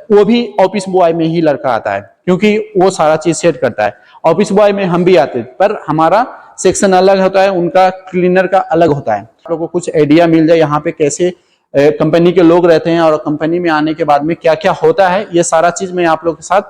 वो भी office boy में ही लड़का आता है, क्योंकि वो सारा चीज सेट करता है। ऑफिस बॉय में हम भी आते हैं, पर हमारा सेक्शन अलग होता है, उनका क्लीनर का अलग होता है। आप लोगों को कुछ आइडिया मिल जाए यहाँ पे कैसे कंपनी के लोग रहते हैं और कंपनी में आने के बाद में क्या क्या होता है, ये सारा चीज मैं आप लोगों के साथ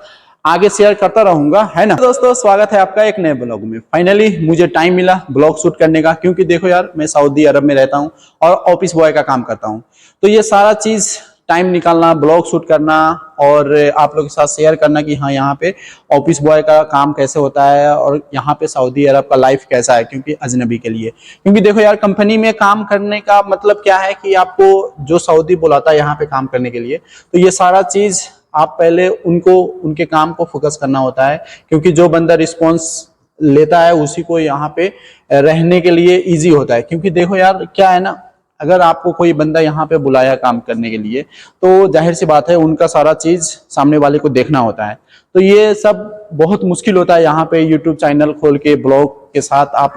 आगे शेयर करता रहूंगा, है ना। दोस्तों, स्वागत है आपका एक नए ब्लॉग में। फाइनली मुझे टाइम मिला ब्लॉग शूट करने का, क्योंकि देखो यार, मैं सऊदी अरब में रहता हूँ और ऑफिस बॉय का काम करता हूँ। तो ये सारा चीज टाइम निकालना, ब्लॉग शूट करना और आप लोगों के साथ शेयर करना कि हाँ, यहाँ पे ऑफिस बॉय का काम कैसे होता है और यहाँ पे सऊदी अरब का लाइफ कैसा है, क्योंकि अजनबी के लिए। क्योंकि देखो यार, कंपनी में काम करने का मतलब क्या है कि आपको जो सऊदी बुलाता है यहाँ पे काम करने के लिए, तो ये सारा चीज आप पहले उनके काम को फोकस करना होता है, क्योंकि जो बंदा रिस्पॉन्स लेता है उसी को यहाँ पे रहने के लिए इजी होता है। क्योंकि देखो यार, क्या है ना, अगर आपको कोई बंदा यहाँ पे बुलाया काम करने के लिए, तो जाहिर सी बात है उनका सारा चीज सामने वाले को देखना होता है। तो ये सब बहुत मुश्किल होता है यहाँ पे यूट्यूब चैनल खोल के ब्लॉग के साथ आप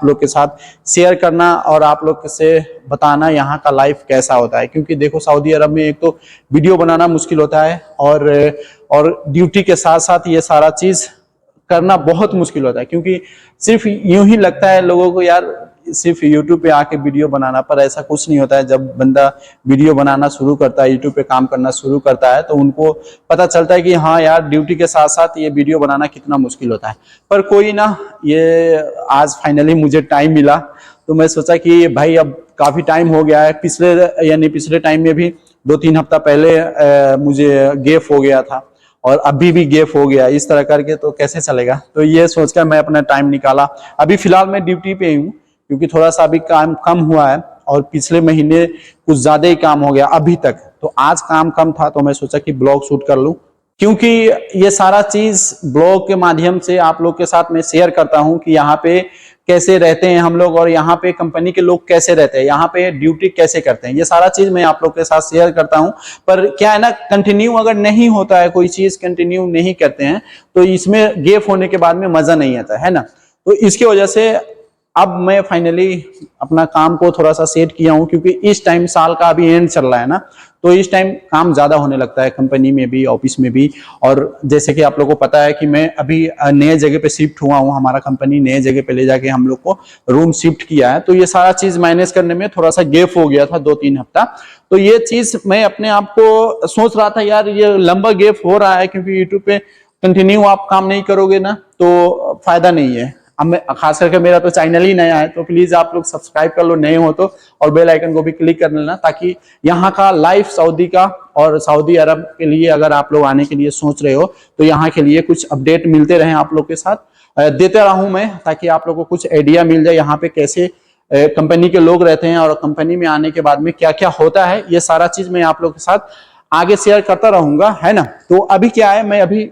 लोग के साथ शेयर करना और आप लोग से बताना यहाँ का लाइफ कैसा होता है। क्योंकि देखो, सऊदी अरब में एक तो वीडियो बनाना मुश्किल होता है और ड्यूटी के साथ साथ ये सारा चीज करना बहुत मुश्किल होता है। क्योंकि सिर्फ यूं ही लगता है लोगों को यार, सिर्फ यूट्यूब पे आके वीडियो बनाना, पर ऐसा कुछ नहीं होता है। जब बंदा वीडियो बनाना शुरू करता है, यूट्यूब पे काम करना शुरू करता है, तो उनको पता चलता है कि हाँ यार, ड्यूटी के साथ साथ ये वीडियो बनाना कितना मुश्किल होता है। पर कोई ना, ये आज फाइनली मुझे टाइम मिला, तो मैं सोचा कि भाई अब काफी टाइम हो गया है। पिछले टाइम में भी 2-3 हफ्ता पहले मुझे गैप हो गया था और अभी भी गैप हो गया। इस तरह करके तो कैसे चलेगा। तो ये सोचकर मैं अपना टाइम निकाला। अभी फिलहाल मैं ड्यूटी पे हूँ, क्योंकि थोड़ा सा अभी काम कम हुआ है और पिछले महीने कुछ ज्यादा ही काम हो गया अभी तक। तो आज काम कम था, तो मैं सोचा कि ब्लॉग शूट कर लूं, क्योंकि ये सारा चीज ब्लॉग के माध्यम से आप लोग के साथ मैं शेयर करता हूं कि यहाँ पे कैसे रहते हैं हम लोग और यहाँ पे कंपनी के लोग कैसे रहते हैं, यहाँ पे ड्यूटी कैसे करते हैं। ये सारा चीज मैं आप लोग के साथ शेयर करता हूं। पर क्या है ना, कंटिन्यू अगर नहीं होता है, कोई चीज कंटिन्यू नहीं करते हैं, तो इसमें गैप होने के बाद में मजा नहीं आता है ना। तो इसकी वजह से अब मैं फाइनली अपना काम को थोड़ा सा सेट किया हूं, क्योंकि इस टाइम साल का अभी एंड चल रहा है ना, तो इस टाइम काम ज्यादा होने लगता है कंपनी में भी, ऑफिस में भी। और जैसे कि आप लोगों को पता है कि मैं अभी नए जगह पे शिफ्ट हुआ हूं, हमारा कंपनी नए जगह पे ले जाके हम लोग को रूम शिफ्ट किया है। तो ये सारा चीज मैनेज करने में थोड़ा सा गैप हो गया था, 2-3 हफ्ता। तो ये चीज मैं अपने आप को सोच रहा था यार, ये लंबा गैप हो रहा है, क्योंकि यूट्यूब पे कंटिन्यू आप काम नहीं करोगे ना, तो फायदा नहीं है। अब मैं खास करके, मेरा तो चैनल ही नया है, तो प्लीज आप लोग सब्सक्राइब कर लो नए हो तो, और बेल आइकन को भी क्लिक कर लेना, ताकि यहाँ का लाइफ सऊदी का और सऊदी अरब के लिए अगर आप लोग आने के लिए सोच रहे हो, तो यहाँ के लिए कुछ अपडेट मिलते रहे आप लोग के साथ देते रहूं मैं, ताकि आप लोग को कुछ आइडिया मिल जाए यहाँ पे कैसे कंपनी के लोग रहते हैं और कंपनी में आने के बाद में क्या क्या होता है। ये सारा चीज मैं आप लोग के साथ आगे शेयर करता रहूंगा, है ना। तो अभी क्या है, मैं अभी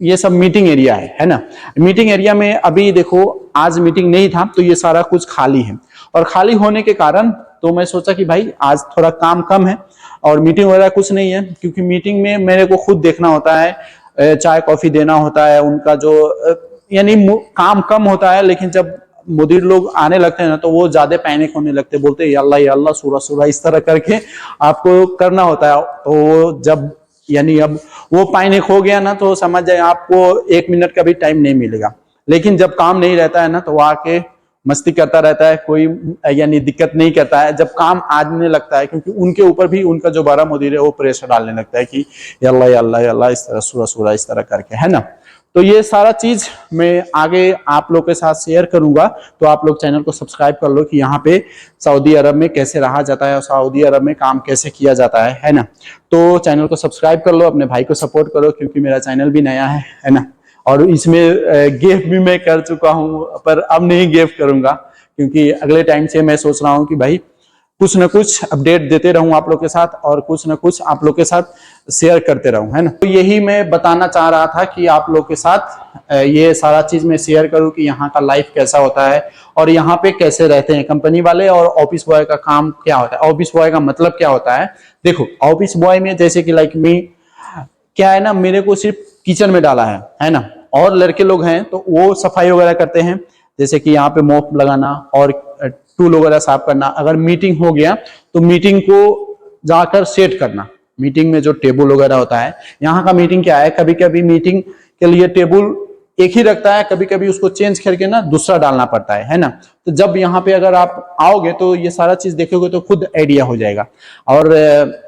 ये सब मीटिंग एरिया है ना। मीटिंग एरिया में अभी देखो, आज मीटिंग नहीं था, तो ये सारा कुछ खाली है। और खाली होने के कारण तो मैं सोचा कि भाई आज थोड़ा काम कम है और मीटिंग वगैरह कुछ नहीं है, क्योंकि मीटिंग में मेरे को खुद देखना होता है, चाय कॉफी देना होता है, उनका जो यानी काम कम होता है। लेकिन जब मुदीर लोग आने लगते हैं ना, तो वो ज्यादा पैनिक होने लगते हैं, बोलते हैं या अल्लाह सूरा सूरा, इस तरह करके आपको करना होता है। तो जब यानी अब वो पैनिक हो गया ना, तो समझ जाए आपको 1 मिनट का भी टाइम नहीं मिलेगा। लेकिन जब काम नहीं रहता है ना, तो वो आके मस्ती करता रहता है, कोई यानी दिक्कत नहीं करता है। जब काम आने लगता है, क्योंकि उनके ऊपर भी उनका जो बड़ा मुदीर है वो प्रेशर डालने लगता है कि अल्लाह इस तरह सूरा सूरा इस तरह करके, है ना। तो ये सारा चीज मैं आगे आप लोग के साथ शेयर करूंगा। तो आप लोग चैनल को सब्सक्राइब कर लो कि यहाँ पे सऊदी अरब में कैसे रहा जाता है और सऊदी अरब में काम कैसे किया जाता है ना। तो चैनल को सब्सक्राइब कर लो, अपने भाई को सपोर्ट करो, क्योंकि मेरा चैनल भी नया है ना। और इसमें गेफ भी मैं कर चुका हूँ, पर अब नहीं गेफ करूंगा, क्योंकि अगले टाइम से मैं सोच रहा हूँ कि भाई कुछ न कुछ अपडेट देते रहूं आप लोग के साथ, और कुछ न कुछ आप लोग के साथ शेयर करते रहूं, है ना। तो यही मैं बताना चाह रहा था कि आप लोग के साथ ये सारा चीज मैं शेयर करूं कि यहाँ का लाइफ कैसा होता है और यहाँ पे कैसे रहते हैं कंपनी वाले, और ऑफिस बॉय का काम क्या होता है, ऑफिस बॉय का मतलब क्या होता है। देखो, ऑफिस बॉय में जैसे कि लाइक मी, क्या है ना, मेरे को सिर्फ किचन में डाला है ना। और लड़के लोग हैं तो वो सफाई वगैरह करते हैं, जैसे कि यहाँ पे मोप लगाना और टूल वगैरह साफ करना। अगर मीटिंग हो गया तो मीटिंग को जाकर सेट करना, मीटिंग में जो टेबल वगैरह होता है, यहाँ का मीटिंग क्या है, कभी कभी मीटिंग के लिए टेबल एक ही रखता है, कभी कभी उसको चेंज करके ना दूसरा डालना पड़ता है ना। तो जब यहाँ पे अगर आप आओगे तो ये सारा चीज देखोगे तो खुद आइडिया हो जाएगा। और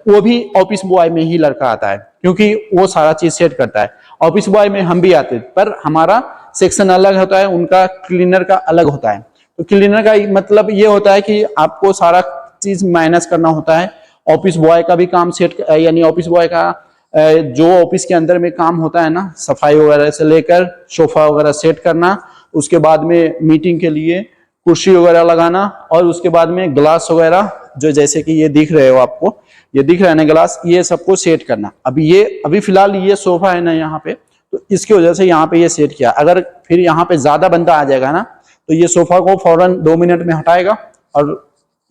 वो भी ऑफिस बॉय में ही लड़का आता है, क्योंकि वो सारा चीज सेट करता है। ऑफिस बॉय में हम भी आते हैं, पर हमारा सेक्शन अलग होता है, उनका क्लीनर का अलग होता है। तो क्लीनर का मतलब ये होता है कि आपको सारा चीज माइनस करना होता है। ऑफिस बॉय का भी काम सेट, यानी ऑफिस बॉय का जो ऑफिस के अंदर में काम होता है ना, सफाई वगैरह से लेकर सोफा वगैरह सेट करना, उसके बाद में मीटिंग के लिए कुर्सी वगैरह लगाना, और उसके बाद में ग्लास वगैरह जो जैसे कि ये दिख रहे हो आपको, ये दिख रहा है ना ग्लास, ये सबको सेट करना। अभी फिलहाल ये सोफा है ना यहाँ पे, तो इसकी वजह से यहाँ पे ये सेट किया। अगर फिर यहाँ पे ज्यादा बंदा आ जाएगा ना, तो ये सोफा को फौरन 2 मिनट में हटाएगा और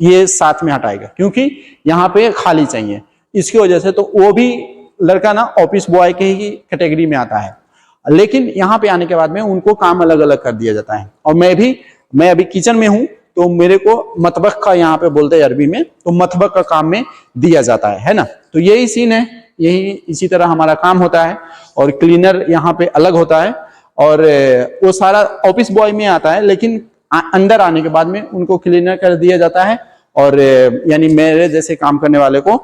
ये साथ में हटाएगा, क्योंकि यहाँ पे खाली चाहिए। इसकी वजह से तो वो भी लड़का ना ऑफिस बॉय के ही कैटेगरी में आता है, लेकिन यहाँ पे आने के बाद में उनको काम अलग अलग कर दिया जाता है। और मैं अभी किचन में हूँ, तो मेरे को मतबख का यहाँ पे बोलते हैं अरबी में, तो मतबख का काम में दिया जाता है ना। तो यही सीन है, यही इसी तरह हमारा काम होता है। और क्लीनर यहाँ पे अलग होता है, और वो सारा ऑफिस बॉय में आता है, लेकिन अंदर आने के बाद में उनको क्लीनर कर दिया जाता है, और यानी मेरे जैसे काम करने वाले को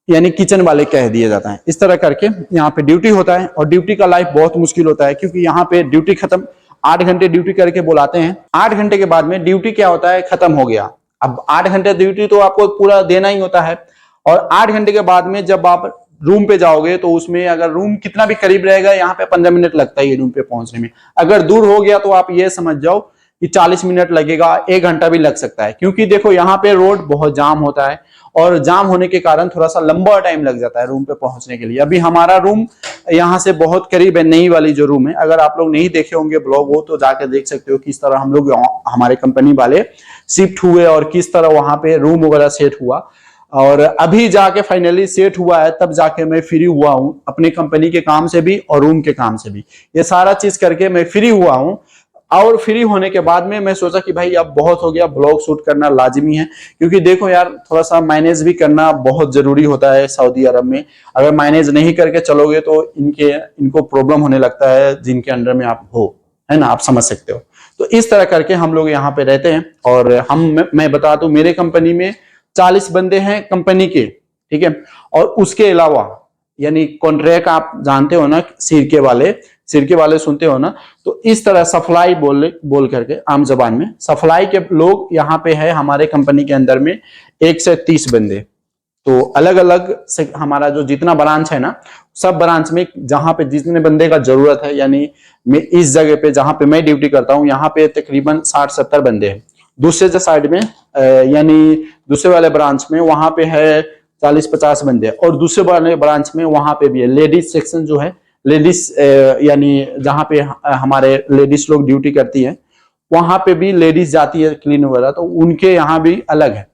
यानी किचन वाले कह दिया जाता है। इस तरह करके यहाँ पे ड्यूटी होता है। और ड्यूटी का लाइफ बहुत मुश्किल होता है, क्योंकि यहाँ पे ड्यूटी खत्म, 8 घंटे ड्यूटी करके बुलाते हैं। 8 घंटे के बाद में ड्यूटी क्या होता है, खत्म हो गया। अब 8 घंटे ड्यूटी तो आपको पूरा देना ही होता है। और 8 घंटे के बाद में जब आप रूम पे जाओगे, तो उसमें अगर रूम कितना भी करीब रहेगा, यहाँ पे 15 मिनट लगता है रूम पे पहुंचने में। अगर दूर हो गया तो आप ये समझ जाओ कि 40 मिनट लगेगा, 1 घंटा भी लग सकता है। क्योंकि देखो यहाँ पे रोड बहुत जाम होता है, और जाम होने के कारण थोड़ा सा लंबा टाइम लग जाता है रूम पे पहुंचने के लिए। अभी हमारा रूम यहाँ से बहुत करीब है, नई वाली जो रूम है। अगर आप लोग नहीं देखे होंगे ब्लॉग, वो तो जाकर देख सकते हो किस तरह हम लोग हमारे कंपनी वाले शिफ्ट हुए और किस तरह वहां पे रूम वगैरह सेट हुआ। और अभी जाके फाइनली सेट हुआ है, तब जाके मैं फ्री हुआ हूँ अपने कंपनी के काम से भी और रूम के काम से भी। ये सारा चीज करके मैं फ्री हुआ हूँ। और फ्री होने के बाद में मैं सोचा कि भाई अब बहुत हो गया, ब्लॉग शूट करना लाजिमी है। क्योंकि देखो यार, थोड़ा सा मैनेज भी करना बहुत जरूरी होता है सऊदी अरब में। अगर मैनेज नहीं करके चलोगे तो इनको प्रॉब्लम होने लगता है, जिनके अंडर में आप हो, है ना, आप समझ सकते हो। तो इस तरह करके हम लोग यहाँ पे रहते हैं। और मैं बता दूं, मेरे कंपनी में 40 बंदे हैं कंपनी के, ठीक है। और उसके अलावा यानी कॉन्ट्रैक्ट, आप जानते हो ना, सिरके वाले सुनते हो ना, तो इस तरह सप्लाई बोल करके आम जबान में सप्लाई के लोग यहाँ पे है हमारे कंपनी के अंदर में 1 से 30 बंदे। तो अलग अलग से हमारा जो जितना ब्रांच है ना, सब ब्रांच में जहां पे जितने बंदे का जरूरत है, यानी मैं इस जगह पे जहां पे मैं ड्यूटी करता हूँ, यहाँ पे तकरीबन 60-70 बंदे हैं। दूसरे साइड में यानी दूसरे वाले ब्रांच में वहां पे है 40-50 बंदे। और दूसरे वाले ब्रांच में वहां पे भी है लेडीज सेक्शन, जो है लेडीज यानी जहां पे हमारे लेडीज लोग ड्यूटी करती है, वहां पे भी लेडीज जाती है क्लीन वगैरह, तो उनके यहाँ भी अलग है,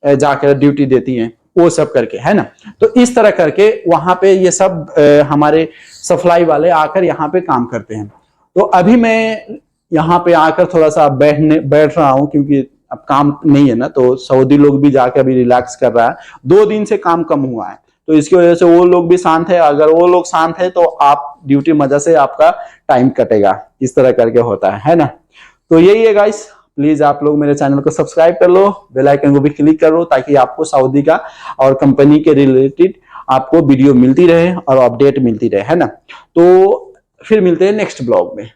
जाकर ड्यूटी देती हैं, वो सब करके, है ना। तो इस तरह करके वहां पे ये सब हमारे सप्लाई वाले आकर यहाँ पे काम करते हैं। तो अभी मैं यहाँ पे आकर थोड़ा सा बैठ रहा हूँ, क्योंकि अब काम नहीं है ना, तो सऊदी लोग भी जाकर अभी रिलैक्स कर रहा है। 2 दिन से काम कम हुआ है, तो इसकी वजह से वो लोग भी शांत है। अगर वो लोग शांत है तो आप ड्यूटी मजा से आपका टाइम कटेगा। इस तरह करके होता है ना। तो यही है गाइस, प्लीज आप लोग मेरे चैनल को सब्सक्राइब कर लो, बेल आइकन को भी क्लिक करो, ताकि आपको सऊदी का और कंपनी के रिलेटेड आपको वीडियो मिलती रहे और अपडेट मिलती रहे, है ना। तो फिर मिलते हैं नेक्स्ट ब्लॉग में।